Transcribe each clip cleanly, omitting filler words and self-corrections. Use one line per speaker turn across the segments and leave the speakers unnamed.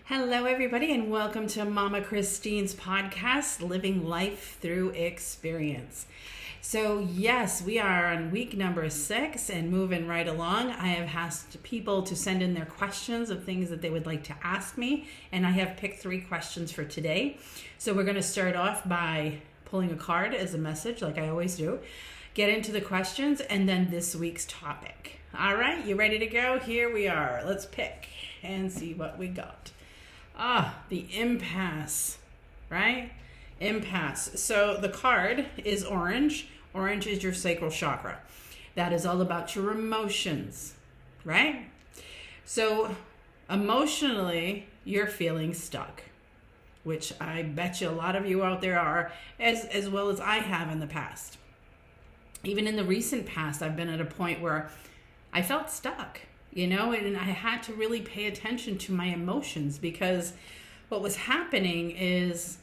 Hello, everybody, and welcome to Mama Christine's podcast, Living Life Through Experience. So, yes, we are on week number 6 and moving right along. I have asked people to send in their questions of things that they would like to ask me, and I have picked 3 questions for today. So, we're going to start off by pulling a card as a message, like I always do, get into the questions, and then this week's topic. All right, you ready to go? Here we are. Let's pick and see what we got. The impasse, right? Impasse. So the card is orange. Orange is your sacral chakra. That is all about your emotions, right? So emotionally, you're feeling stuck, which I bet you a lot of you out there are, as well as I have in the past. Even in the recent past, I've been at a point where I felt stuck. And I had to really pay attention to my emotions, because what was happening is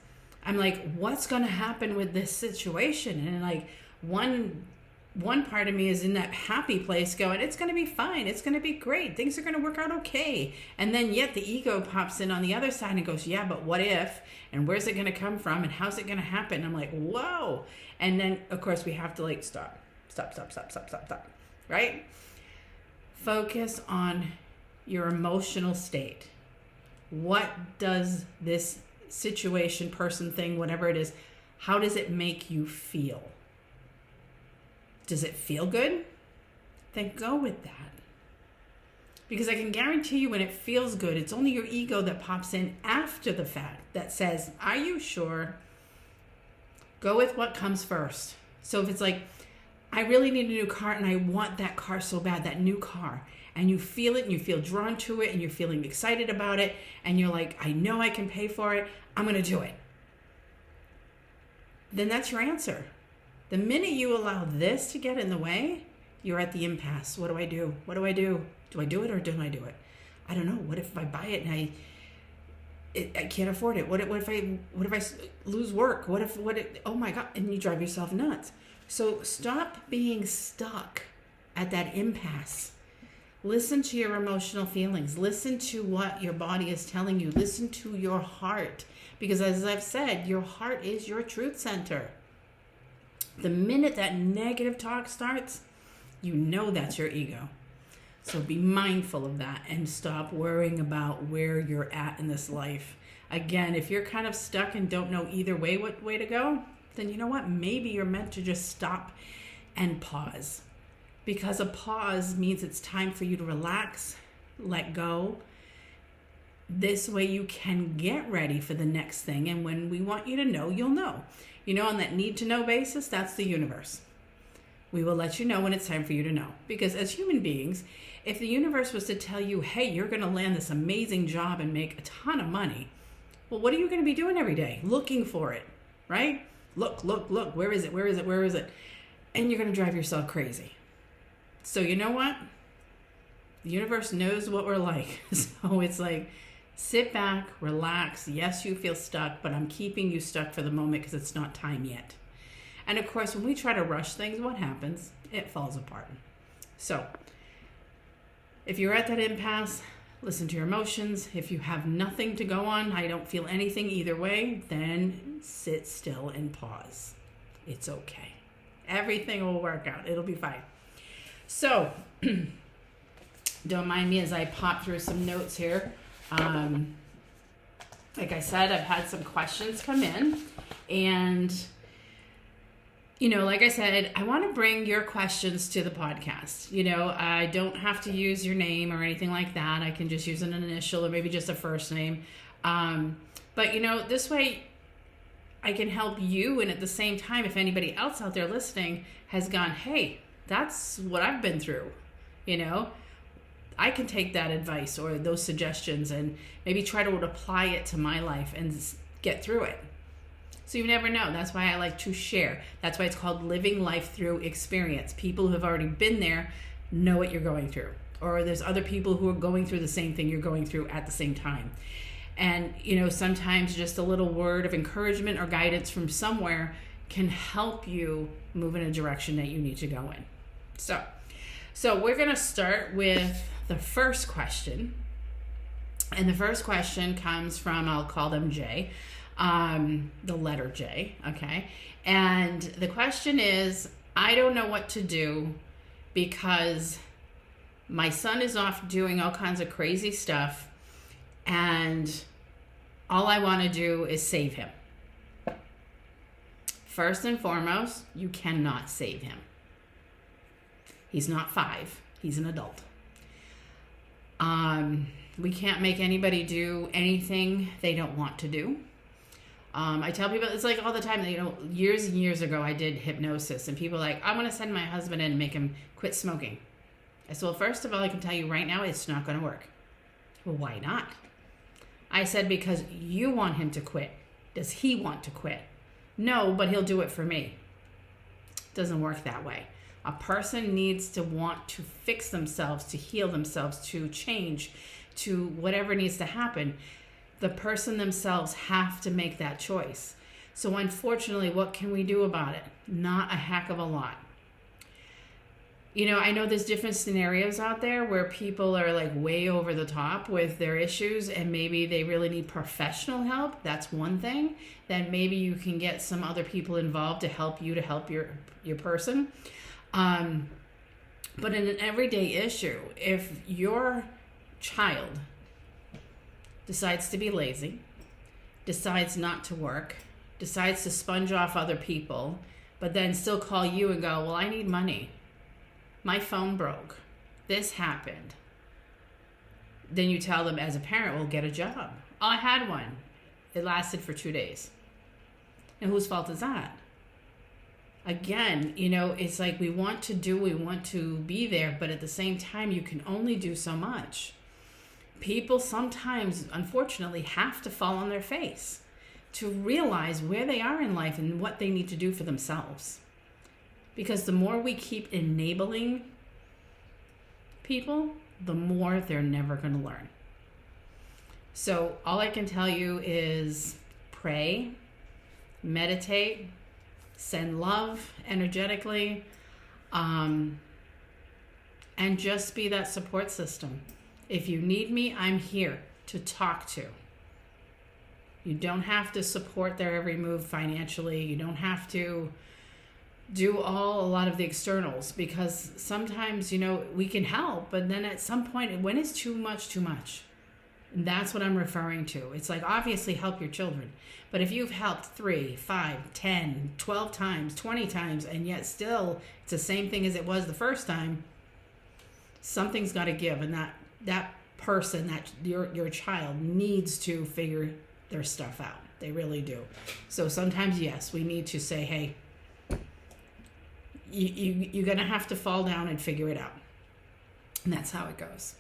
I'm like, what's going to happen with this situation? And like one part of me is in that happy place going, it's going to be fine. It's going to be great. Things are going to work out okay. And then yet the ego pops in on the other side and goes, yeah, but what if? And where's it going to come from? And how's it going to happen? I'm like, whoa. And then, of course, we have to like stop, right? Focus on your emotional state. What does this situation, person, thing, whatever it is, how does it make you feel? Does it feel good? Then go with that. Because I can guarantee you when it feels good, it's only your ego that pops in after the fact that says, are you sure? Go with what comes first. So if it's like, I really need a new car and I want that car so bad, that new car. And you feel it and you feel drawn to it and you're feeling excited about it. And you're like, I know I can pay for it. I'm going to do it. Then that's your answer. The minute you allow this to get in the way, you're at the impasse. What do I do? What do I do? Do I do it or don't I do it? I don't know. What if I buy it and I can't afford it? What if I lose work? Oh my God. And you drive yourself nuts. So stop being stuck at that impasse. Listen to your emotional feelings. Listen to what your body is telling you. Listen to your heart. Because as I've said, your heart is your truth center. The minute that negative talk starts, you know that's your ego. So be mindful of that and stop worrying about where you're at in this life. Again, if you're kind of stuck and don't know either way what way to go, then you know what? Maybe you're meant to just stop and pause. Because a pause means it's time for you to relax, let go. This way you can get ready for the next thing. And when we want you to know, you'll know. On that need to know basis, that's the universe. We will let you know when it's time for you to know. Because as human beings, if the universe was to tell you, hey, you're going to land this amazing job and make a ton of money, well, what are you going to be doing every day? Looking for it, right? Look. Where is it? And you're going to drive yourself crazy. So you know what? The universe knows what we're like. So it's like, sit back, relax. Yes, you feel stuck, but I'm keeping you stuck for the moment because it's not time yet. And of course, when we try to rush things, what happens? It falls apart. So if you're at that impasse, listen to your emotions. If you have nothing to go on, I don't feel anything either way, then sit still and pause. It's okay. Everything will work out. It'll be fine. So don't mind me as I pop through some notes here. Like I said, I've had some questions come in, and like I said, I want to bring your questions to the podcast. I don't have to use your name or anything like that. I can just use an initial or maybe just a first name. But this way I can help you. And at the same time, if anybody else out there listening has gone, hey, that's what I've been through, I can take that advice or those suggestions and maybe try to apply it to my life and get through it. So you never know. That's why I like to share. That's why it's called Living Life Through Experience. People who have already been there know what you're going through. Or there's other people who are going through the same thing you're going through at the same time. And, sometimes just a little word of encouragement or guidance from somewhere can help you move in a direction that you need to go in. So we're going to start with the first question. And the first question comes from, I'll call them J, the letter J, okay? And the question is, I don't know what to do because my son is off doing all kinds of crazy stuff, and all I want to do is save him. First and foremost, you cannot save him. He's not 5. He's an adult. We can't make anybody do anything they don't want to do. I tell people, it's like all the time, years and years ago, I did hypnosis, and people are like, I want to send my husband in and make him quit smoking. I said, well, first of all, I can tell you right now, it's not going to work. Well, why not? I said, because you want him to quit. Does he want to quit? No, but he'll do it for me. It doesn't work that way. A person needs to want to fix themselves, to heal themselves, to change, to whatever needs to happen. The person themselves have to make that choice. So unfortunately, what can we do about it? Not a heck of a lot. I know there's different scenarios out there where people are like way over the top with their issues, and maybe they really need professional help. That's one thing. Then maybe you can get some other people involved to help you, to help your person. But in an everyday issue, if your child decides to be lazy, decides not to work, decides to sponge off other people, but then still call you and go, well, I need money. My phone broke. This happened. Then you tell them, as a parent, well, get a job. Oh, I had one. It lasted for 2 days. And whose fault is that? Again, it's like we want to be there, but at the same time, you can only do so much. People sometimes, unfortunately, have to fall on their face to realize where they are in life and what they need to do for themselves. Because the more we keep enabling people, the more they're never going to learn. So all I can tell you is pray, meditate, send love energetically, and just be that support system. If you need me, I'm here to talk to. You don't have to support their every move financially. You don't have to do a lot of the externals, because sometimes, we can help, but then at some point, when it's too much, and that's what I'm referring to. It's like, obviously help your children, but if you've helped 3, 5, 10, 12 times, 20 times, and yet still it's the same thing as it was the first time, something's got to give, and that person, that your child needs to figure their stuff out. They really do. So sometimes, yes, we need to say, hey, you're going to have to fall down and figure it out. And that's how it goes.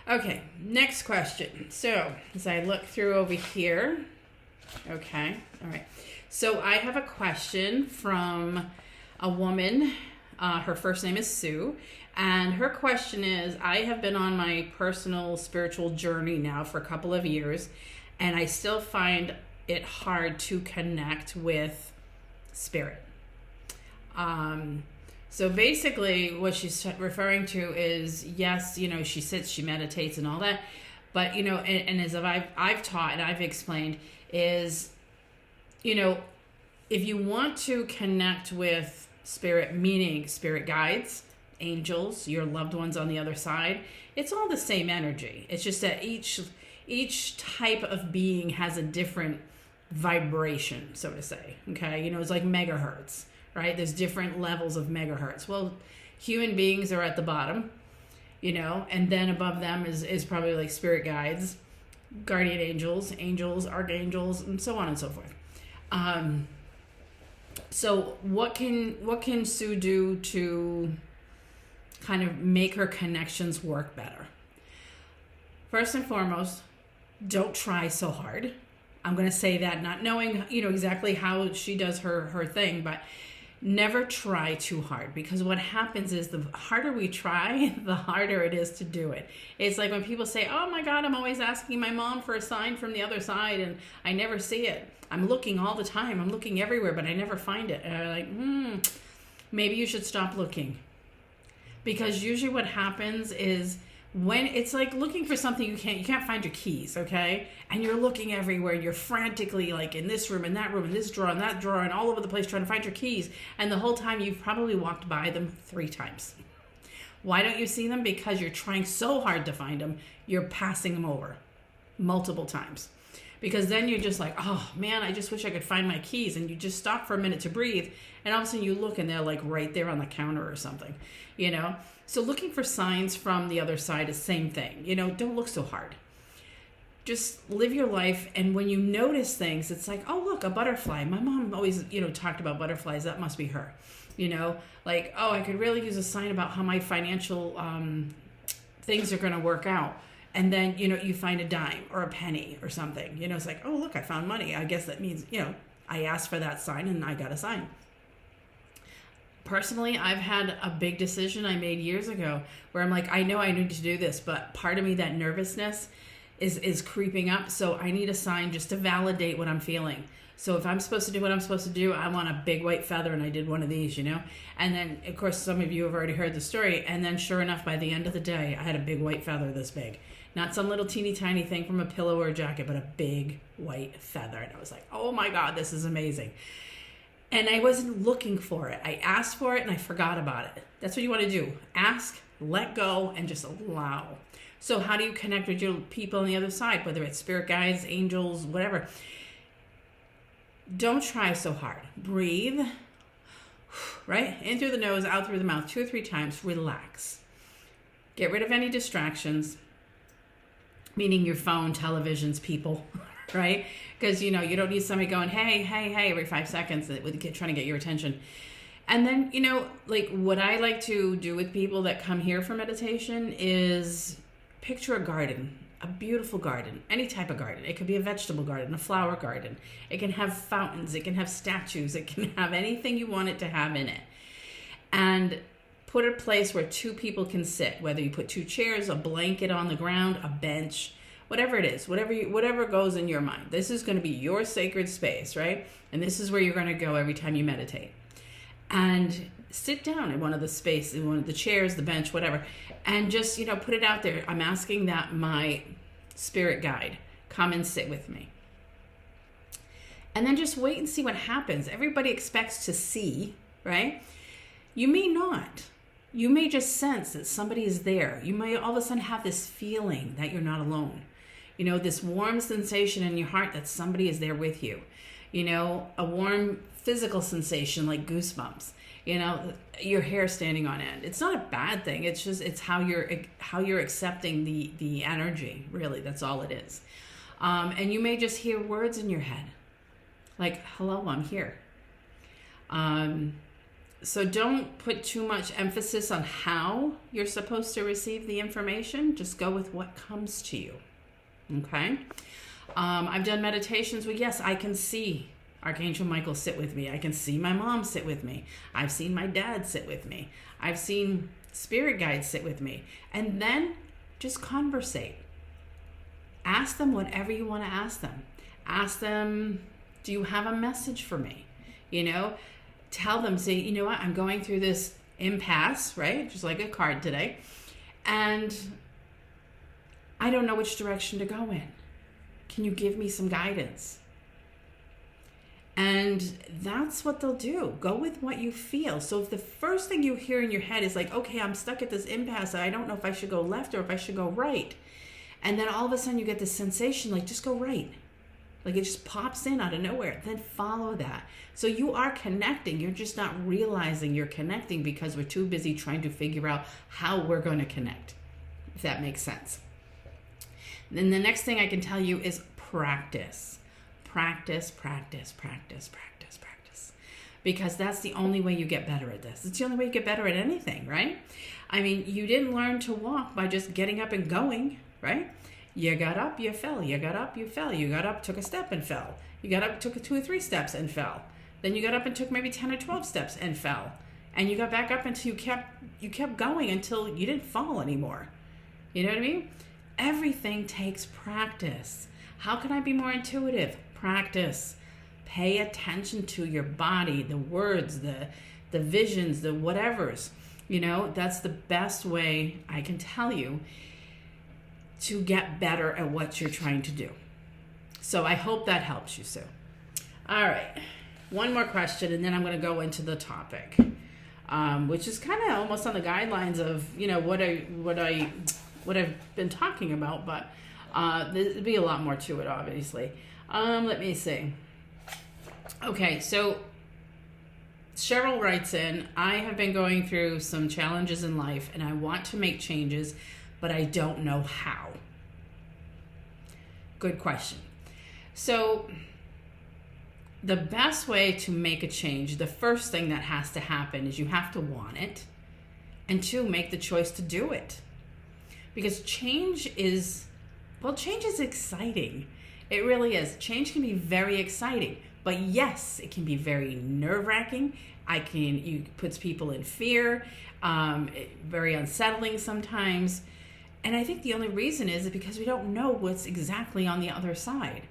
Okay, next question. So as I look through over here, okay, all right. So I have a question from a woman. Her first name is Sue. And her question is, I have been on my personal spiritual journey now for a couple of years, and I still find it hard to connect with spirit. So basically what she's referring to is, yes, she sits, she meditates and all that, but, and as I've taught and I've explained is, if you want to connect with spirit, meaning spirit guides, angels, your loved ones on the other side, it's all the same energy. It's just that each type of being has a different vibration, so to say. Okay. It's like megahertz, right? There's different levels of megahertz. Well, human beings are at the bottom, and then above them is probably like spirit guides, guardian angels, archangels, and so on and so forth. So what can Sue do to kind of make her connections work better? First and foremost, don't try so hard. I'm going to say that, not knowing, exactly how she does her thing, but never try too hard, because what happens is the harder we try, the harder it is to do it. It's like when people say, oh my God, I'm always asking my mom for a sign from the other side and I never see it. I'm looking all the time. I'm looking everywhere, but I never find it. And I'm like, maybe you should stop looking. Because usually what happens is When it's like looking for something, you can't find your keys, okay? And you're looking everywhere, you're frantically like in this room and that room and this drawer and that drawer and all over the place trying to find your keys, and the whole time you've probably walked by them 3 times. Why don't you see them? Because you're trying so hard to find them, you're passing them over multiple times. Because then you're just like, oh man, I just wish I could find my keys. And you just stop for a minute to breathe. And all of a sudden you look and they're like right there on the counter or something, you know? So looking for signs from the other side is the same thing. You know, don't look so hard. Just live your life. And when you notice things, it's like, oh, look, a butterfly. My mom always, talked about butterflies. That must be her. Like, oh, I could really use a sign about how my financial things are going to work out. And then, you find a dime or a penny or something. It's like, oh, look, I found money. I guess that means, I asked for that sign and I got a sign. Personally, I've had a big decision I made years ago where I'm like, I know I need to do this, but part of me, that nervousness is creeping up. So I need a sign just to validate what I'm feeling. So if I'm supposed to do what I'm supposed to do, I want a big white feather, and I did one of these, And then, of course, some of you have already heard the story. And then sure enough, by the end of the day, I had a big white feather this big. Not some little teeny tiny thing from a pillow or a jacket, but a big white feather. And I was like, oh my God, this is amazing. And I wasn't looking for it. I asked for it and I forgot about it. That's what you want to do. Ask, let go, and just allow. So how do you connect with your people on the other side, whether it's spirit guides, angels, whatever? Don't try so hard. Breathe, right? In through the nose, out through the mouth, 2 or 3 times. Relax. Get rid of any distractions, meaning your phone, televisions, people, right? Because, you don't need somebody going, hey, hey, hey, every 5 seconds trying to get your attention. And then, like what I like to do with people that come here for meditation is picture a garden, a beautiful garden, any type of garden. It could be a vegetable garden, a flower garden. It can have fountains. It can have statues. It can have anything you want it to have in it. And put a place where 2 people can sit, whether you put 2 chairs, a blanket on the ground, a bench, whatever it is, whatever goes in your mind. This is going to be your sacred space, right? And this is where you're going to go every time you meditate. And sit down in one of the chairs, the bench, whatever, and just, put it out there. I'm asking that my spirit guide come and sit with me. And then just wait and see what happens. Everybody expects to see, right? You may not. You may just sense that somebody is there. You may all of a sudden have this feeling that you're not alone. This warm sensation in your heart that somebody is there with you. A warm physical sensation like goosebumps. Your hair standing on end. It's not a bad thing. It's how you're accepting the energy. Really, that's all it is. And you may just hear words in your head, like "Hello, I'm here." So don't put too much emphasis on how you're supposed to receive the information. Just go with what comes to you. Okay? I've done meditations where, yes, I can see Archangel Michael sit with me. I can see my mom sit with me. I've seen my dad sit with me. I've seen spirit guides sit with me. And then just conversate. Ask them whatever you want to ask them. Ask them, do you have a message for me? Tell them, say, you know what, I'm going through this impasse, right? Just like a card today. And I don't know which direction to go in. Can you give me some guidance? And that's what they'll do. Go with what you feel. So if the first thing you hear in your head is like, okay, I'm stuck at this impasse. I don't know if I should go left or if I should go right. And then all of a sudden you get this sensation like, just go right. Like it just pops in out of nowhere. Then follow that. So you are connecting. You're just not realizing you're connecting because we're too busy trying to figure out how we're going to connect, if that makes sense. Then the next thing I can tell you is practice. Practice, practice, practice, practice, practice. Because that's the only way you get better at this. It's the only way you get better at anything, right? I mean, you didn't learn to walk by just getting up and going, right? You got up, you fell. You got up, you fell. You got up, took a step and fell. You got up, took 2 or 3 steps and fell. Then you got up and took maybe 10 or 12 steps and fell. And you got back up until you kept going until you didn't fall anymore. You know what I mean? Everything takes practice. How can I be more intuitive? Practice. Pay attention to your body, the words, the visions, the whatevers. That's the best way I can tell you. to get better at what you're trying to do. So I hope that helps you, Sue. All right, one more question, and then I'm going to go into the topic, which is kind of almost on the guidelines of, you know, what I've been talking about, but there'll be a lot more to it, obviously. Let me see. Okay, so Cheryl writes in, I have been going through some challenges in life, and I want to make changes, but I don't know how. Good question. So the best way to make a change, the first thing that has to happen is you have to want it, and 2, make the choice to do it. Because change is exciting. It really is. Change can be very exciting, but yes, it can be very nerve-wracking. It puts people in fear, very unsettling sometimes. And I think the only reason is because we don't know what's exactly on the other side.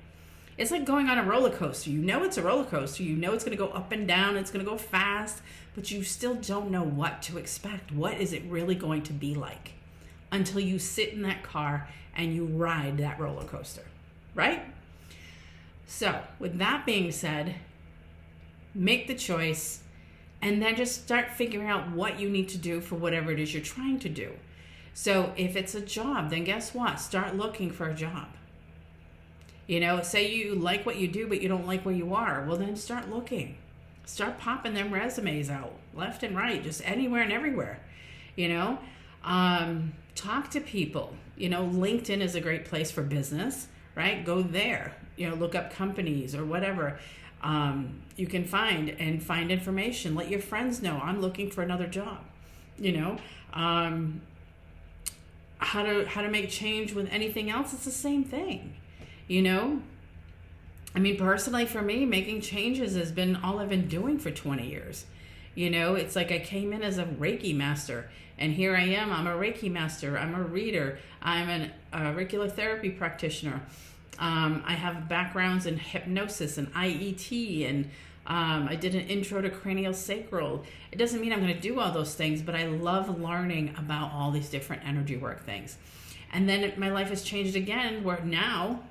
It's like going on a roller coaster. You know it's a roller coaster. You know it's going to go up and down. It's going to go fast, but you still don't know what to expect. What is it really going to be like until you sit in that car and you ride that roller coaster, right? So with that being said, make the choice and then just start figuring out what you need to do for whatever it is you're trying to do. So if it's a job, then guess what? Start looking for a job. You know, say you like what you do, but you don't like where you are. Well, then start looking. Start popping them resumes out left and right, just anywhere and everywhere. You know, talk to people. You know, LinkedIn is a great place for business, right? Go there. You know, look up companies or whatever you can find information. Let your friends know I'm looking for another job. You know, how to make change with anything else. It's the same thing. You know, I mean, personally for me, making changes has been all I've been doing for 20 years. You know, it's like I came in as a Reiki master, and here I am. I'm a Reiki master. I'm a reader. I'm a auricular therapy practitioner. I have backgrounds in hypnosis and IET, and I did an intro to cranial sacral. It doesn't mean I'm going to do all those things, but I love learning about all these different energy work things. And then my life has changed again, where now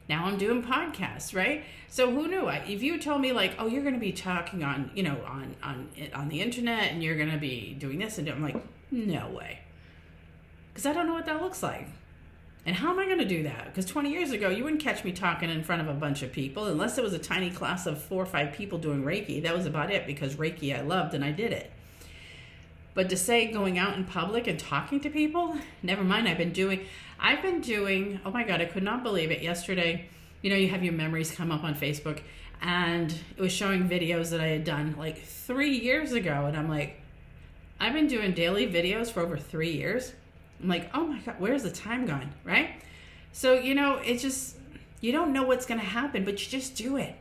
I'm doing podcasts, right? So who knew? If you told me like, oh, you're going to be talking on, you know, on the internet, and you're going to be doing this, and I'm like, no way, because I don't know what that looks like. And how am I going to do that? Because 20 years ago, you wouldn't catch me talking in front of a bunch of people unless it was a tiny class of 4 or 5 people doing Reiki. That was about it, because Reiki I loved and I did it. But to say going out in public and talking to people, never mind. I've been doing, oh my God, I could not believe it. Yesterday, you know, you have your memories come up on Facebook, and it was showing videos that I had done like 3 years ago. And I'm like, I've been doing daily videos for over 3 years. I'm like, oh my God, where's the time gone, right? So, you know, it's just, you don't know what's going to happen, but you just do it.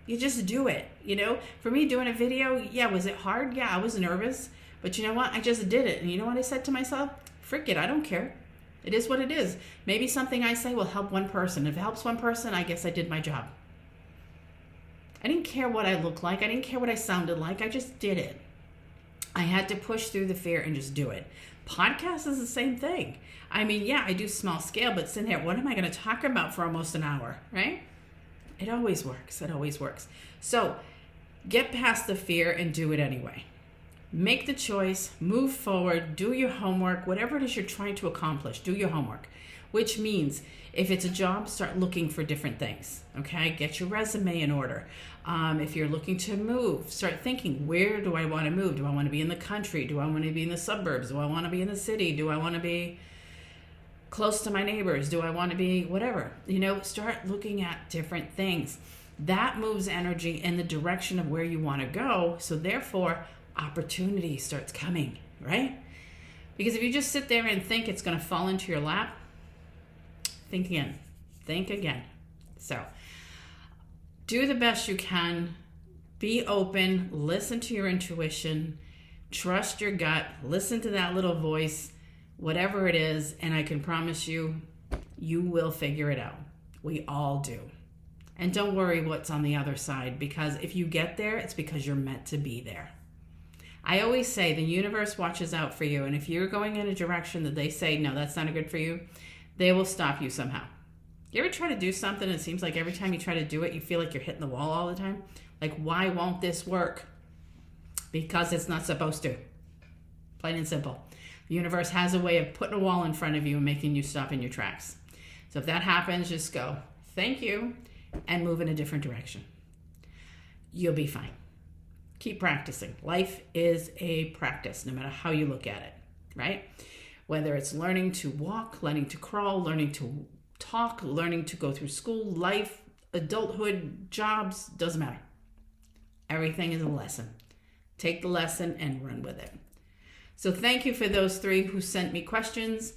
You just do it, you know? For me, doing a video, yeah, was it hard? Yeah, I was nervous. But you know what? I just did it. And you know what I said to myself? Frick it, I don't care. It is what it is. Maybe something I say will help one person. If it helps one person, I guess I did my job. I didn't care what I looked like. I didn't care what I sounded like. I just did it. I had to push through the fear and just do it. Podcast is the same thing. I mean, yeah, I do small scale, but sitting here, what am I going to talk about for almost an hour, right? It always works. It always works. So get past the fear and do it anyway. Make the choice, move forward, do your homework, whatever it is you're trying to accomplish, do your homework. Which means if it's a job, start looking for different things, okay? Get your resume in order. If you're looking to move, start thinking, where do I want to move? Do I want to be in the country? Do I want to be in the suburbs? Do I want to be in the city? Do I want to be close to my neighbors? Do I want to be whatever? You know, start looking at different things. That moves energy in the direction of where you want to go. So therefore, opportunity starts coming, right? Because if you just sit there and think it's going to fall into your lap, think again. So do the best you can, be open, listen to your intuition, trust your gut, listen to that little voice, whatever it is, and I can promise you, you will figure it out. We all do. And don't worry what's on the other side, because if you get there, it's because you're meant to be there. I always say the universe watches out for you, and if you're going in a direction that they say, no, that's not good for you, They will stop you somehow. You ever try to do something and it seems like every time you try to do it, you feel like you're hitting the wall all the time? Like, why won't this work? Because it's not supposed to. Plain and simple. The universe has a way of putting a wall in front of you and making you stop in your tracks. So if that happens, just go, thank you, and move in a different direction. You'll be fine. Keep practicing. Life is a practice, no matter how you look at it, right? Whether it's learning to walk, learning to crawl, learning to talk, learning to go through school, life, adulthood, jobs, doesn't matter. Everything is a lesson. Take the lesson and run with it. So thank you for those 3 who sent me questions.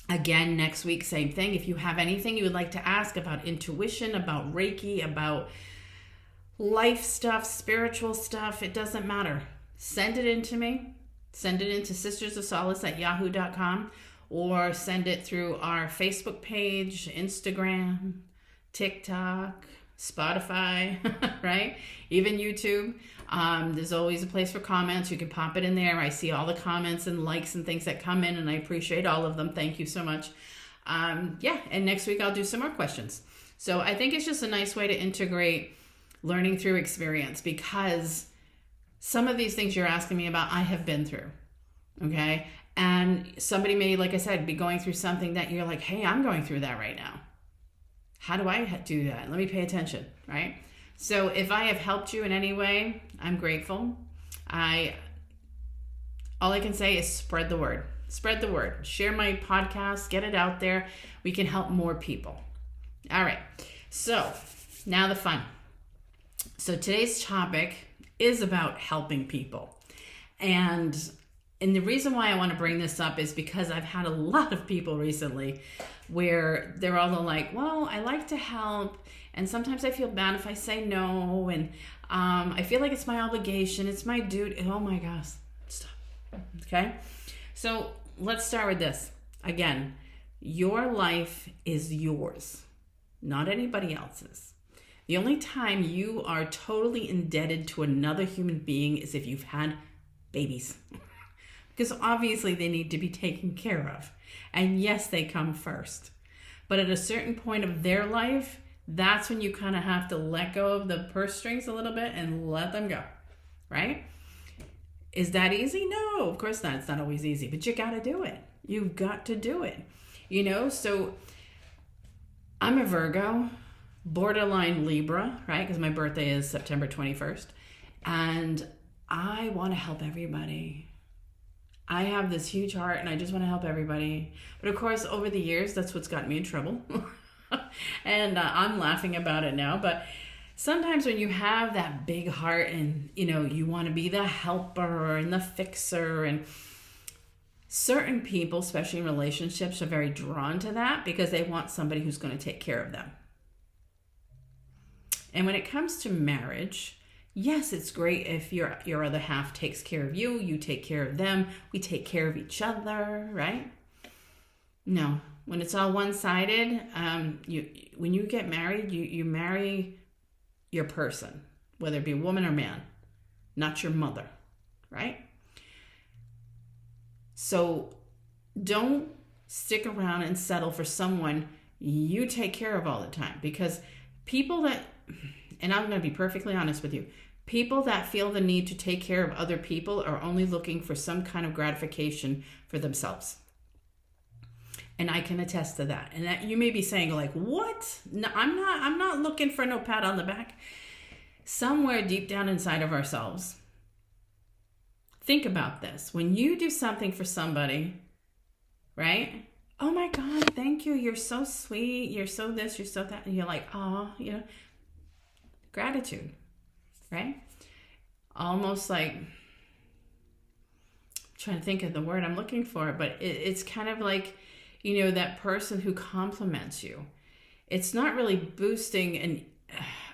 Again, next week, same thing. If you have anything you would like to ask about intuition, about Reiki, about life stuff, spiritual stuff, it doesn't matter. Send it in to me. Send it into sistersofsolace@yahoo.com, or send it through our Facebook page, Instagram, TikTok, Spotify, right? Even YouTube. There's always a place for comments. You can pop it in there. I see all the comments and likes and things that come in, and I appreciate all of them. Thank you so much. And next week I'll do some more questions. So I think it's just a nice way to integrate learning through experience, because some of these things you're asking me about, I have been through, okay? And somebody may, like I said, be going through something that you're like, hey, I'm going through that right now. How do I do that? Let me pay attention, right? So if I have helped you in any way, I'm grateful. All I can say is spread the word. Spread the word. Share my podcast. Get it out there. We can help more people. All right. So now the fun. So today's topic is about helping people. And the reason why I want to bring this up is because I've had a lot of people recently where they're all like, well, I like to help, and sometimes I feel bad if I say no, and I feel like it's my obligation, it's my duty. Oh my gosh, stop. Okay? So let's start with this. Again, your life is yours, not anybody else's. The only time you are totally indebted to another human being is if you've had babies. Because obviously they need to be taken care of. And yes, they come first. But at a certain point of their life, that's when you kind of have to let go of the purse strings a little bit and let them go, right? Is that easy? No, of course not. It's not always easy, but you got to do it. You've got to do it. So I'm a Virgo, borderline Libra, right? Because my birthday is September 21st. And I want to help everybody. I have this huge heart and I just want to help everybody. But of course, over the years, that's what's gotten me in trouble. And I'm laughing about it now. But sometimes when you have that big heart and, you want to be the helper and the fixer, and certain people, especially in relationships, are very drawn to that because they want somebody who's going to take care of them. And when it comes to marriage, yes, it's great if your other half takes care of you, you take care of them, we take care of each other, right? No, when it's all one-sided, when you get married, you marry your person, whether it be a woman or man, not your mother, right? So don't stick around and settle for someone you take care of all the time, because people that, and I'm going to be perfectly honest with you, people that feel the need to take care of other people are only looking for some kind of gratification for themselves. And I can attest to that. And that you may be saying, like, what? No, I'm not looking for no pat on the back. Somewhere deep down inside of ourselves, think about this. When you do something for somebody, right? Oh my God, thank you. You're so sweet. You're so this, you're so that. And you're like, oh, gratitude, right? Almost like, I'm trying to think of the word I'm looking for, but it's kind of like, that person who compliments you. It's not really boosting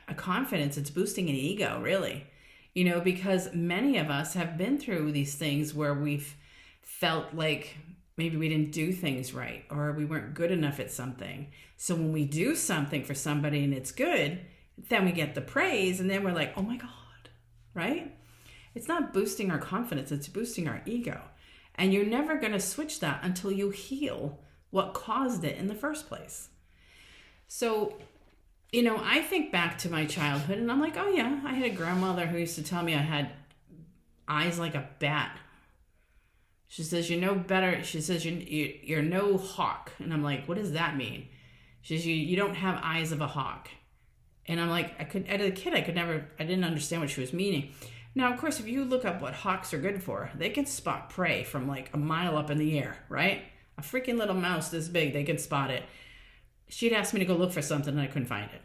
a confidence, it's boosting an ego, really. Because many of us have been through these things where we've felt like maybe we didn't do things right, or we weren't good enough at something. So when we do something for somebody and it's good, then we get the praise, and then we're like, oh my God, right? It's not boosting our confidence, it's boosting our ego. And you're never going to switch that until you heal What caused it in the first place? So, I think back to my childhood and I'm like, oh yeah, I had a grandmother who used to tell me I had eyes like a bat. She says, you know better. She says, you're no hawk. And I'm like, what does that mean? She says, you don't have eyes of a hawk. And I'm like, as a kid, I didn't understand what she was meaning. Now, of course, if you look up what hawks are good for, they can spot prey from like a mile up in the air, right? A freaking little mouse this big, they can spot it. She'd ask me to go look for something and I couldn't find it.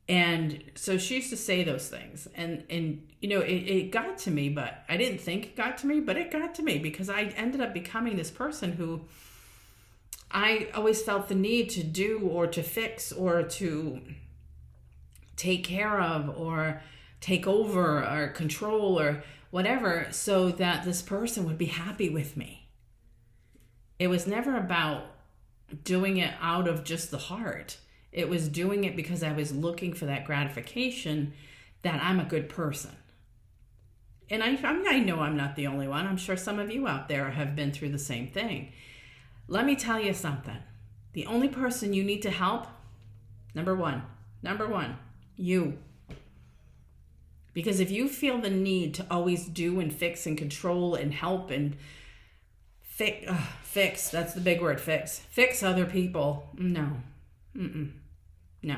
And so she used to say those things. And it got to me, but I didn't think it got to me, but it got to me because I ended up becoming this person who I always felt the need to do or to fix or to take care of or take over or control or whatever so that this person would be happy with me. It was never about doing it out of just the heart. It was doing it because I was looking for that gratification that I'm a good person. And I know I'm not the only one. I'm sure some of you out there have been through the same thing. Let me tell you something. The only person you need to help, number one, you. Because if you feel the need to always do and fix and control and help and fix, that's the big word, fix other people, no. No.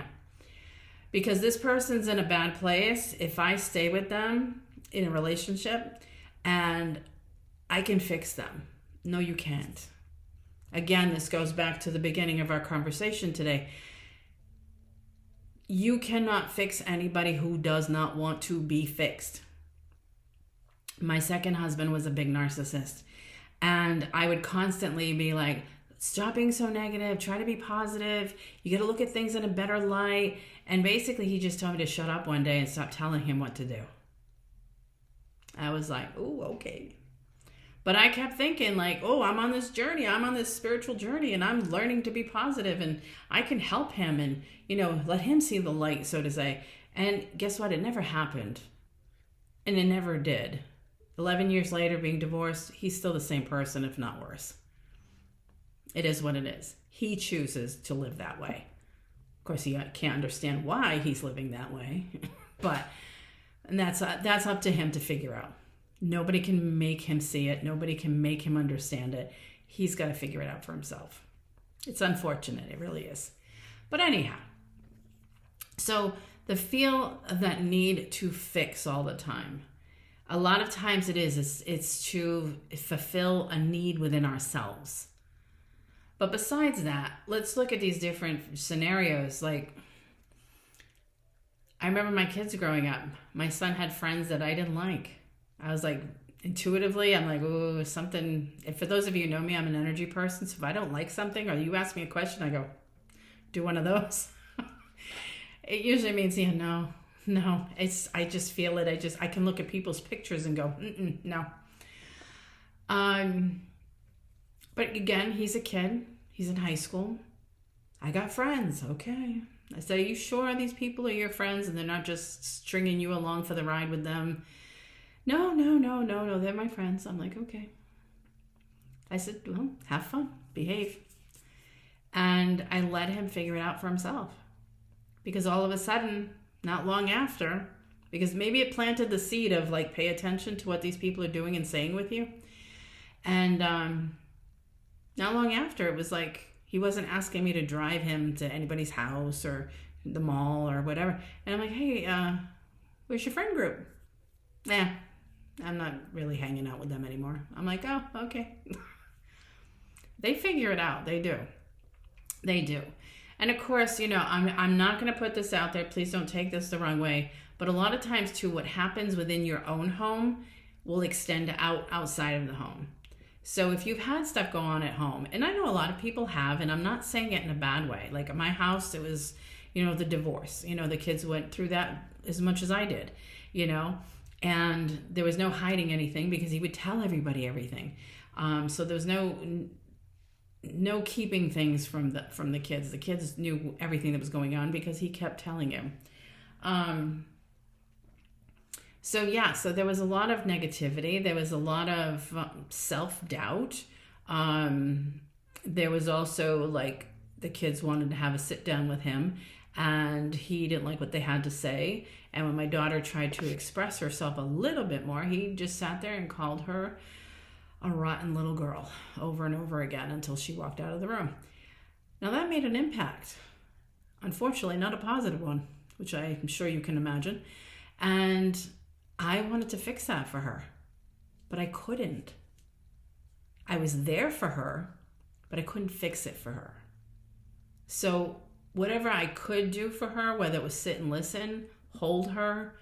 Because this person's in a bad place, if I stay with them in a relationship and I can fix them. No, you can't. Again, this goes back to the beginning of our conversation today. You cannot fix anybody who does not want to be fixed. My second husband was a big narcissist. And I would constantly be like, stop being so negative, try to be positive. You got to look at things in a better light. And basically he just told me to shut up one day and stop telling him what to do. I was like, oh, okay. But I kept thinking like, oh, I'm on this journey. I'm on this spiritual journey and I'm learning to be positive and I can help him and, let him see the light, so to say. And guess what? It never happened. And it never did. 11 years later, being divorced, he's still the same person, if not worse. It is what it is. He chooses to live that way. Of course, he can't understand why he's living that way. And that's up to him to figure out. Nobody can make him see it. Nobody can make him understand it. He's got to figure it out for himself. It's unfortunate. It really is. But anyhow, so the feel of that need to fix all the time. A lot of times it's to fulfill a need within ourselves. But besides that, let's look at these different scenarios. Like, I remember my kids growing up. My son had friends that I didn't like. I was like, intuitively, I'm like, oh, something. And for those of you who know me, I'm an energy person. So if I don't like something or you ask me a question, I go, do one of those. It usually means, no. I just feel it. I can look at people's pictures and go, no. But again, he's a kid. He's in high school. I got friends. Okay. I said, are you sure these people are your friends and they're not just stringing you along for the ride with them? No, they're my friends. I'm like, okay. I said, well, have fun, behave. And I let him figure it out for himself. Because all of a sudden, not long after, because maybe it planted the seed of like, pay attention to what these people are doing and saying with you. And not long after, it was like, he wasn't asking me to drive him to anybody's house or the mall or whatever. And I'm like, hey, where's your friend group? Nah, I'm not really hanging out with them anymore. I'm like, oh, okay. They figure it out. They do. And of course, I'm not going to put this out there. Please don't take this the wrong way. But a lot of times, too, what happens within your own home will extend outside of the home. So if you've had stuff go on at home, and I know a lot of people have, and I'm not saying it in a bad way. Like at my house, it was, the divorce. The kids went through that as much as I did, and there was no hiding anything because he would tell everybody everything. So there was no keeping things from the kids. The kids knew everything that was going on because he kept telling him. So there was a lot of negativity. There was a lot of self-doubt. There was also like the kids wanted to have a sit down with him, and he didn't like what they had to say. And when my daughter tried to express herself a little bit more, he just sat there and called her a rotten little girl over and over again until she walked out of the room. Now that made an impact. Unfortunately, not a positive one, which I'm sure you can imagine. And I wanted to fix that for her, but I couldn't. I was there for her, but I couldn't fix it for her. So whatever I could do for her, whether it was sit and listen, hold her,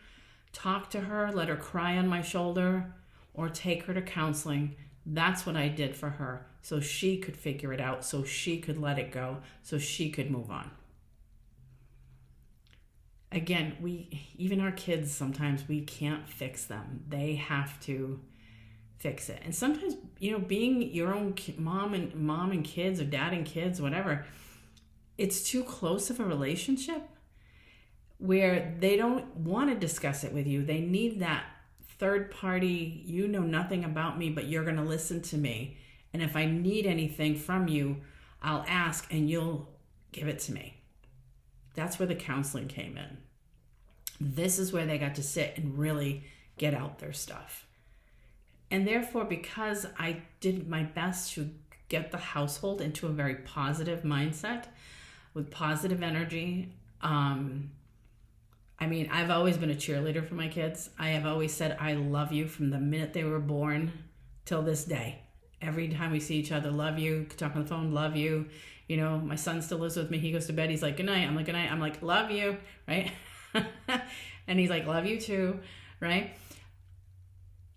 talk to her, let her cry on my shoulder, or take her to counseling, that's what I did for her, so she could figure it out, so she could let it go, so she could move on. Again, even our kids, sometimes we can't fix them. They have to fix it. And sometimes, being your own mom and kids, or dad and kids, whatever, it's too close of a relationship where they don't want to discuss it with you. They need that third party, you know nothing about me, but you're going to listen to me. And if I need anything from you, I'll ask and you'll give it to me. That's where the counseling came in. This is where they got to sit and really get out their stuff. And therefore, because I did my best to get the household into a very positive mindset with positive energy, I've always been a cheerleader for my kids. I have always said, I love you from the minute they were born till this day. Every time we see each other, love you, talk on the phone, love you. My son still lives with me. He goes to bed. He's like, good night. I'm like, good night. I'm like, love you. Right. And he's like, love you too. Right.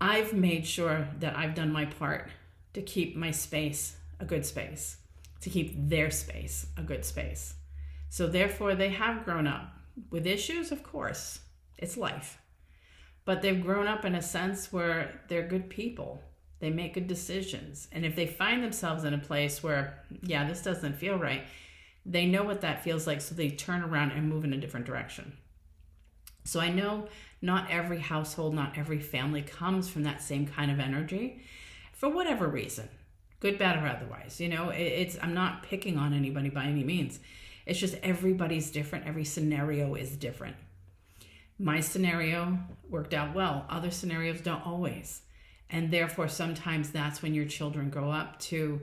I've made sure that I've done my part to keep my space a good space, to keep their space a good space. So therefore they have grown up with issues, of course, it's life, but they've grown up in a sense where they're good people. They make good decisions. And if they find themselves in a place where, this doesn't feel right, they know what that feels like. So they turn around and move in a different direction. So I know not every household, not every family comes from that same kind of energy for whatever reason, good, bad, or otherwise. I'm not picking on anybody by any means. It's just everybody's different. Every scenario is different. My scenario worked out well. Other scenarios don't always. And therefore, sometimes that's when your children grow up to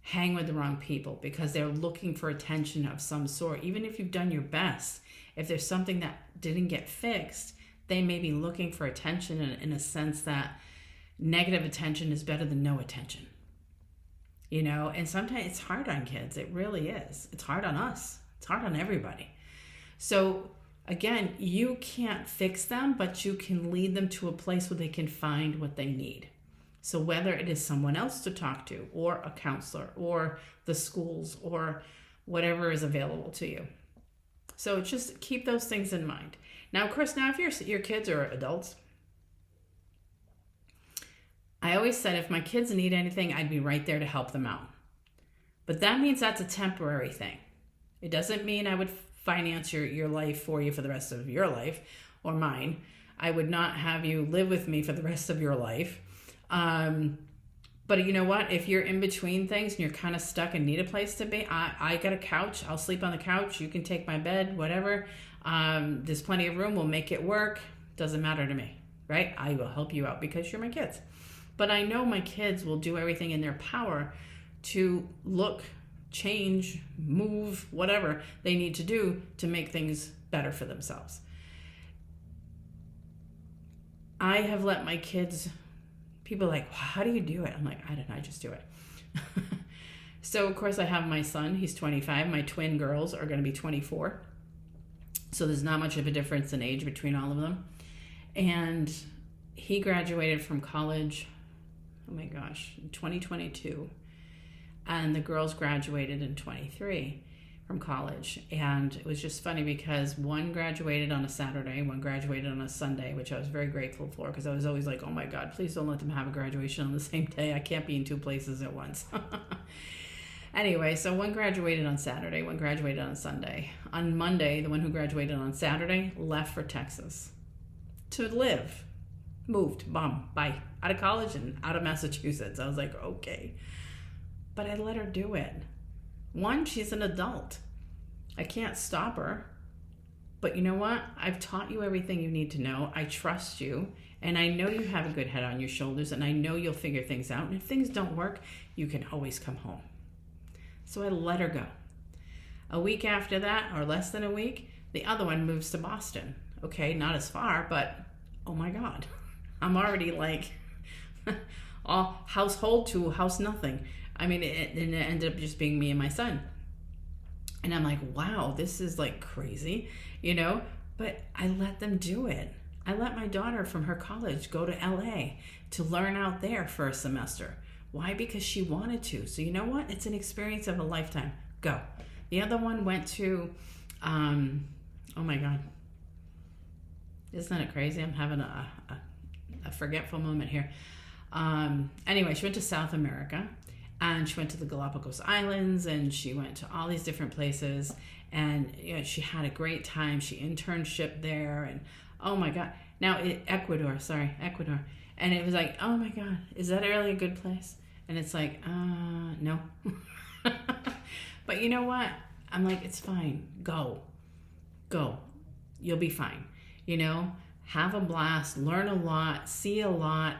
hang with the wrong people because they're looking for attention of some sort. Even if you've done your best, if there's something that didn't get fixed, they may be looking for attention in a sense that negative attention is better than no attention. And sometimes it's hard on kids. It really is. It's hard on us. It's hard on everybody. So again, you can't fix them, but you can lead them to a place where they can find what they need. So whether it is someone else to talk to, or a counselor, or the schools, or whatever is available to you. So just keep those things in mind. Now, of course, if your kids are adults, I always said if my kids need anything, I'd be right there to help them out. But that means that's a temporary thing. It doesn't mean I would finance your life for you for the rest of your life or mine. I would not have you live with me for the rest of your life. But you know what? If you're in between things and you're kind of stuck and need a place to be, I got a couch. I'll sleep on the couch. You can take my bed, whatever. There's plenty of room. We'll make it work. Doesn't matter to me, right? I will help you out because you're my kids. But I know my kids will do everything in their power to look, change, move, whatever they need to do to make things better for themselves. I have let my kids, people are like, well, how do you do it? I'm like, I don't know, I just do it. So of course I have my son, he's 25. My twin girls are going to be 24. So there's not much of a difference in age between all of them. And he graduated from college, in 2022. And the girls graduated in 23 from college. And it was just funny because one graduated on a Saturday, one graduated on a Sunday, which I was very grateful for because I was always like, oh my God, please don't let them have a graduation on the same day. I can't be in two places at once. Anyway, so one graduated on Saturday, one graduated on Sunday. On Monday, the one who graduated on Saturday left for Texas to live. Moved, bye, out of college and out of Massachusetts. I was like, okay. but I let her do it. One, she's an adult. I can't stop her. But you know what? I've taught you everything you need to know. I trust you. And I know you have a good head on your shoulders. And I know you'll figure things out. And if things don't work, you can always come home. So I let her go. A week after that, or less than a week, the other one moves to Boston. Okay, not as far, but oh my God. I'm already like all household to house nothing. I mean, it ended up just being me and my son. And I'm like, wow, this is like crazy, you know, but I let them do it. I let my daughter from her college go to LA to learn out there for a semester. Why? Because she wanted to. So you know what? It's an experience of a lifetime. Go. The other one went to, oh my God. Isn't it crazy? I'm having a forgetful moment here. Anyway, she went to South America. And she went to the Galapagos Islands, and she went to all these different places, and you know, she had a great time. She internship there, and oh my God. Now, Ecuador. And it was like, oh my God, is that really a good place? And it's like, no. But you know what? I'm like, it's fine. Go. You'll be fine. You know, have a blast, learn a lot, see a lot,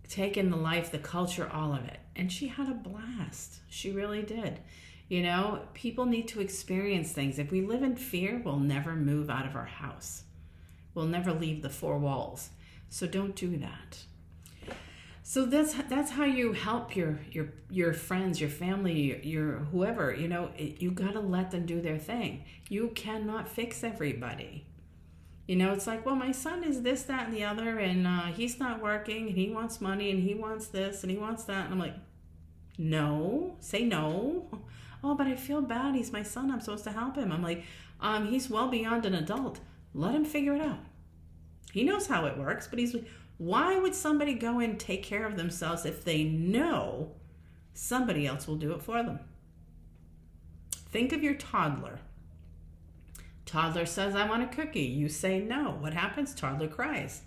take in the life, the culture, all of it. And she had a blast. She really did. You know, people need to experience things. If we live in fear, we'll never move out of our house. We'll never leave the four walls. So don't do that. So that's how you help your friends, your family, your whoever. You know, you got to let them do their thing. You cannot fix everybody. You know, it's like, well, my son is this, that, and the other, and he's not working, and he wants money, and he wants this, and he wants that. And I'm like, no, say no. Oh, but I feel bad. He's my son. I'm supposed to help him. I'm like, he's well beyond an adult. Let him figure it out. He knows how it works, but why would somebody go and take care of themselves if they know somebody else will do it for them? Think of your toddler. Toddler says, I want a cookie. You say no. What happens? Toddler cries.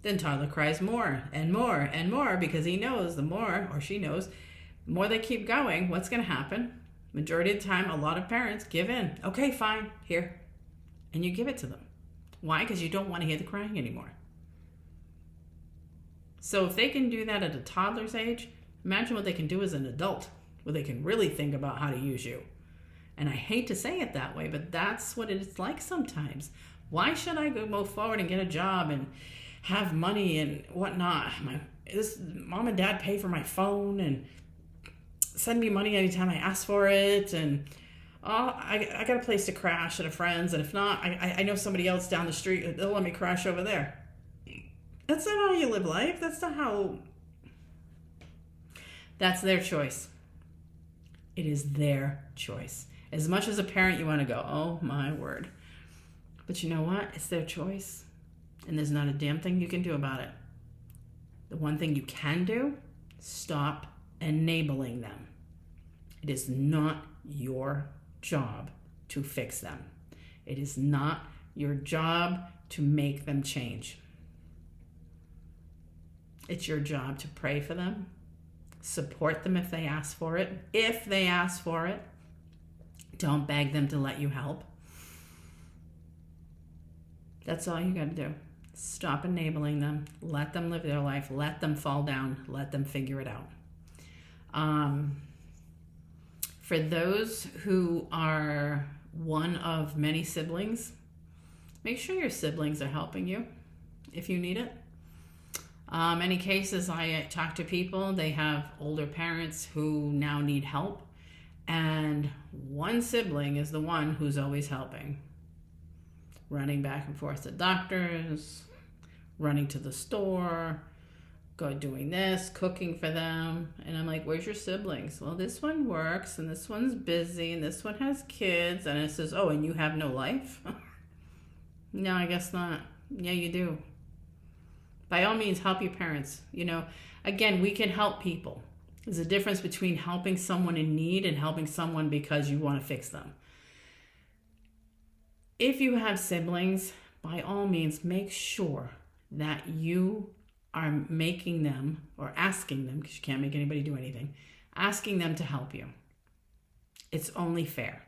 Then toddler cries more and more and more because he knows the more, or she knows, the more they keep going, what's going to happen? Majority of the time, a lot of parents give in. Okay, fine, here. And you give it to them. Why? Because you don't want to hear the crying anymore. So if they can do that at a toddler's age, imagine what they can do as an adult, where they can really think about how to use you. And I hate to say it that way, but that's what it's like sometimes. Why should I go move forward and get a job and have money and whatnot? This mom and dad pay for my phone and send me money anytime I ask for it. And I got a place to crash at a friend's. And if not, I know somebody else down the street. They'll let me crash over there. That's not how you live life. That's not how... That's their choice. It is their choice. As much as a parent, you want to go, oh my word. But you know what? It's their choice. And there's not a damn thing you can do about it. The one thing you can do, stop enabling them. It is not your job to fix them. It is not your job to make them change. It's your job to pray for them, support them if they ask for it. If they ask for it, don't beg them to let you help. That's all you got to do. Stop enabling them. Let them live their life. Let them fall down. Let them figure it out. For those who are one of many siblings, make sure your siblings are helping you if you need it. Many cases I talk to people, they have older parents who now need help, and one sibling is the one who's always helping. Running back and forth to doctors, running to the store, doing this, cooking for them. And I'm like, where's your siblings? Well, this one works, and this one's busy, and this one has kids. And it says, oh, and you have no life? No, I guess not. Yeah, you do. By all means, help your parents. You know, again, we can help people. There's a difference between helping someone in need and helping someone because you want to fix them. If you have siblings, by all means, make sure that you are making them or asking them, because you can't make anybody do anything, asking them to help you. It's only fair.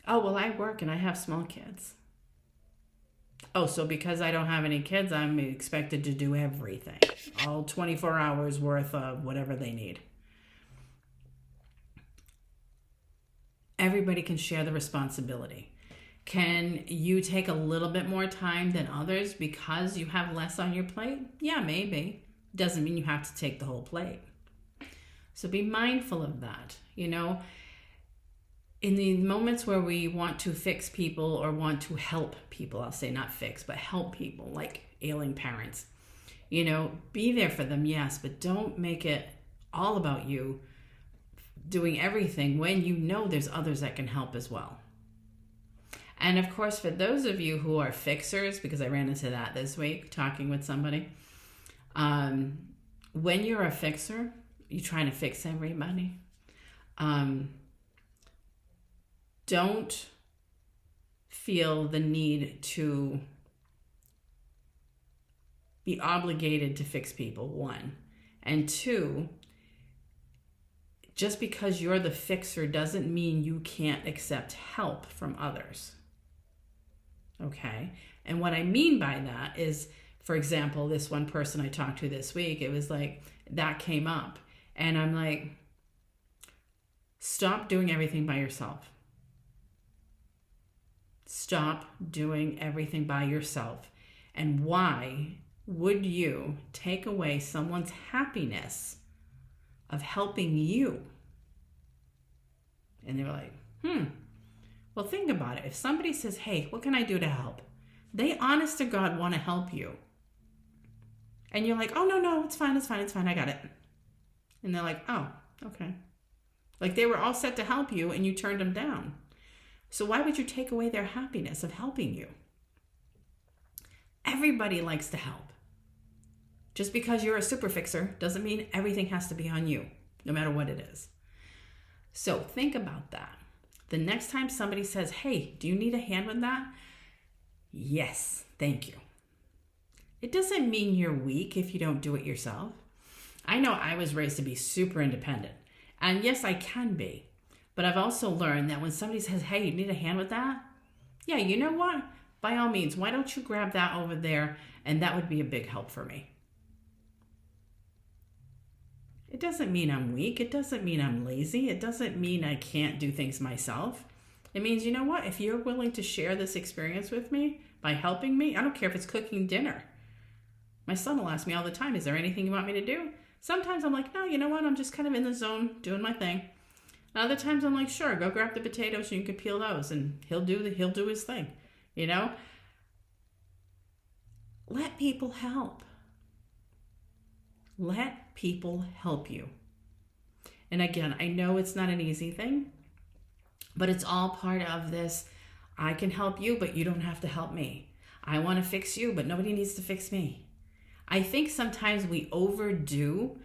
Oh, well, I work and I have small kids. Oh, so because I don't have any kids, I'm expected to do everything. All 24 hours worth of whatever they need. Everybody can share the responsibility. Can you take a little bit more time than others because you have less on your plate? Yeah, maybe. Doesn't mean you have to take the whole plate. So be mindful of that. You know, in the moments where we want to fix people or want to help people, I'll say not fix, but help people, like ailing parents, you know, be there for them, yes, but don't make it all about you doing everything when you know there's others that can help as well. And of course, for those of you who are fixers, because I ran into that this week talking with somebody, when you're a fixer, you're trying to fix everybody. Don't feel the need to be obligated to fix people, one. And two, just because you're the fixer doesn't mean you can't accept help from others. Okay? And what I mean by that is, for example, this one person I talked to this week, it was like, that came up. And I'm like, stop doing everything by yourself. Stop doing everything by yourself. And why would you take away someone's happiness of helping you? And they were like, well, think about it. If somebody says, hey, what can I do to help? They, honest to God, want to help you. And you're like, oh, no, it's fine, I got it. And they're like, oh, okay. Like they were all set to help you and you turned them down. So why would you take away their happiness of helping you? Everybody likes to help. Just because you're a super fixer doesn't mean everything has to be on you, no matter what it is. So think about that. The next time somebody says, hey, do you need a hand with that? Yes, thank you. It doesn't mean you're weak if you don't do it yourself. I know I was raised to be super independent. And yes, I can be. But I've also learned that when somebody says, hey, you need a hand with that? Yeah, you know what? By all means, why don't you grab that over there? And that would be a big help for me. It doesn't mean I'm weak. It doesn't mean I'm lazy. It doesn't mean I can't do things myself. It means, you know what? If you're willing to share this experience with me by helping me, I don't care if it's cooking dinner. My son will ask me all the time, is there anything you want me to do? Sometimes I'm like, no, you know what? I'm just kind of in the zone doing my thing. And other times I'm like, sure, go grab the potatoes so you can peel those, and he'll do his thing, you know? Let people help. Let people help you. And again, I know it's not an easy thing, but it's all part of this. I can help you, but you don't have to help me. I want to fix you, but nobody needs to fix me. I think sometimes we overdo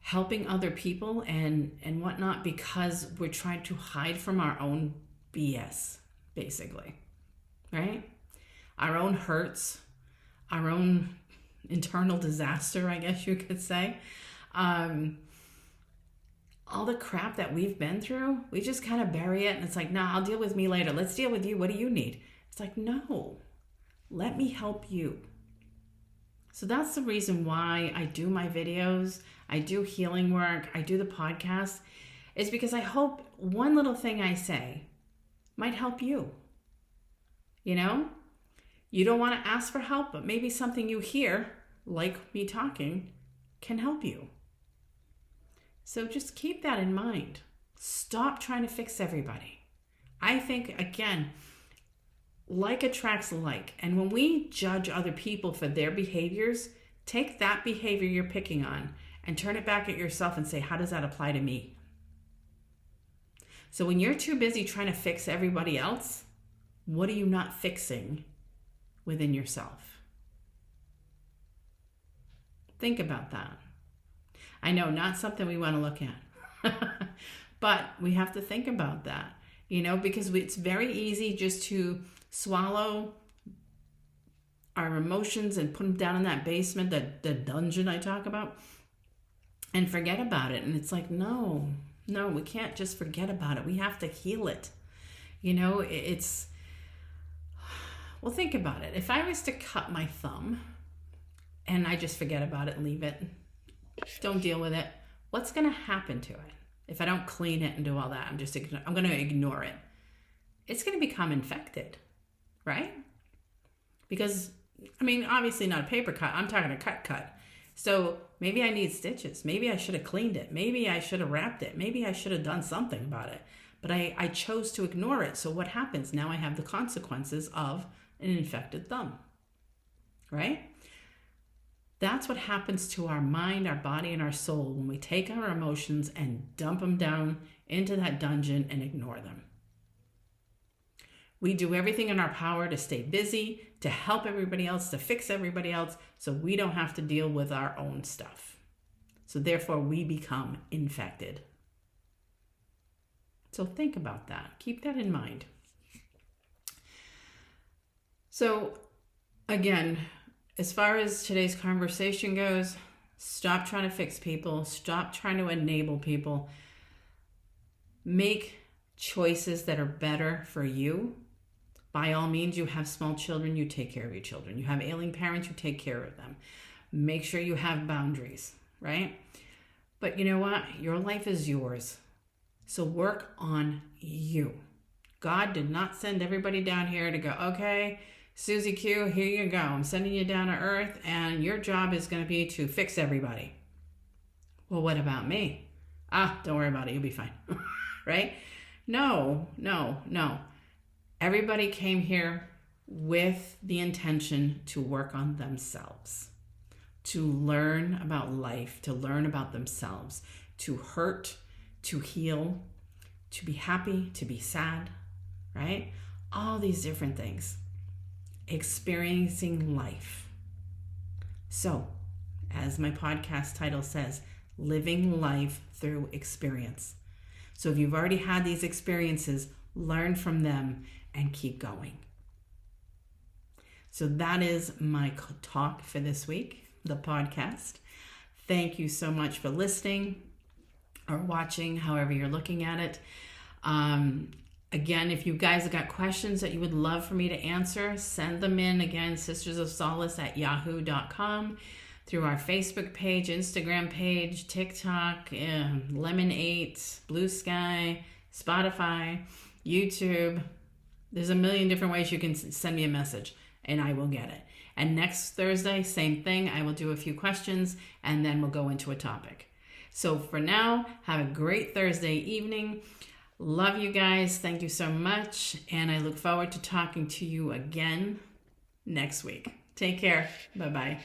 helping other people and whatnot because we're trying to hide from our own BS, basically, right? Our own hurts, our own internal disaster, I guess you could say. All the crap that we've been through, we just kind of bury it and it's like, nah, I'll deal with me later. Let's deal with you. What do you need? It's like, no, let me help you. So that's the reason why I do my videos, I do healing work, I do the podcast, is because I hope one little thing I say might help you. You know? You don't want to ask for help, but maybe something you hear, like me talking, can help you. So just keep that in mind. Stop trying to fix everybody. I think, again, like attracts like. And when we judge other people for their behaviors, take that behavior you're picking on and turn it back at yourself and say, how does that apply to me? So when you're too busy trying to fix everybody else, what are you not fixing within yourself? Think about that. I know, not something we want to look at, but we have to think about that, you know, because it's very easy just to swallow our emotions and put them down in that basement, that the dungeon I talk about, and forget about it. And it's like, no, we can't just forget about it. We have to heal it. You know, well, think about it. If I was to cut my thumb and I just forget about it and leave it, don't deal with it, what's going to happen to it? If I don't clean it and do all that, I'm going to ignore it. It's going to become infected, right? Because, I mean, obviously not a paper cut. I'm talking a cut. So maybe I need stitches. Maybe I should have cleaned it. Maybe I should have wrapped it. Maybe I should have done something about it. But I chose to ignore it. So what happens? Now I have the consequences of an infected thumb, right? That's what happens to our mind, our body, and our soul when we take our emotions and dump them down into that dungeon and ignore them. We do everything in our power to stay busy, to help everybody else, to fix everybody else, so we don't have to deal with our own stuff. So therefore, we become infected. So think about that. Keep that in mind. So again, as far as today's conversation goes, stop trying to fix people. Stop trying to enable people. Make choices that are better for you. By all means, you have small children, you take care of your children. You have ailing parents, you take care of them. Make sure you have boundaries, right? But you know what? Your life is yours. So work on you. God did not send everybody down here to go, okay, Susie Q, here you go. I'm sending you down to earth, and your job is going to be to fix everybody. Well, what about me? Don't worry about it. You'll be fine. Right? No. Everybody came here with the intention to work on themselves, to learn about life, to learn about themselves, to hurt, to heal, to be happy, to be sad, right? All these different things. Experiencing life. So, as my podcast title says, living life through experience. So if you've already had these experiences, learn from them and keep going. So that is my talk for this week, the podcast. Thank you so much for listening or watching, however you're looking at it. Again, if you guys have got questions that you would love for me to answer, send them in. Again, sistersofsolace@yahoo.com, through our Facebook page, Instagram page, TikTok, Lemon8, Blue Sky, Spotify, YouTube. There's a million different ways you can send me a message, and I will get it. And next Thursday, same thing. I will do a few questions, and then we'll go into a topic. So for now, have a great Thursday evening. Love you guys. Thank you so much. And I look forward to talking to you again next week. Take care. Bye-bye.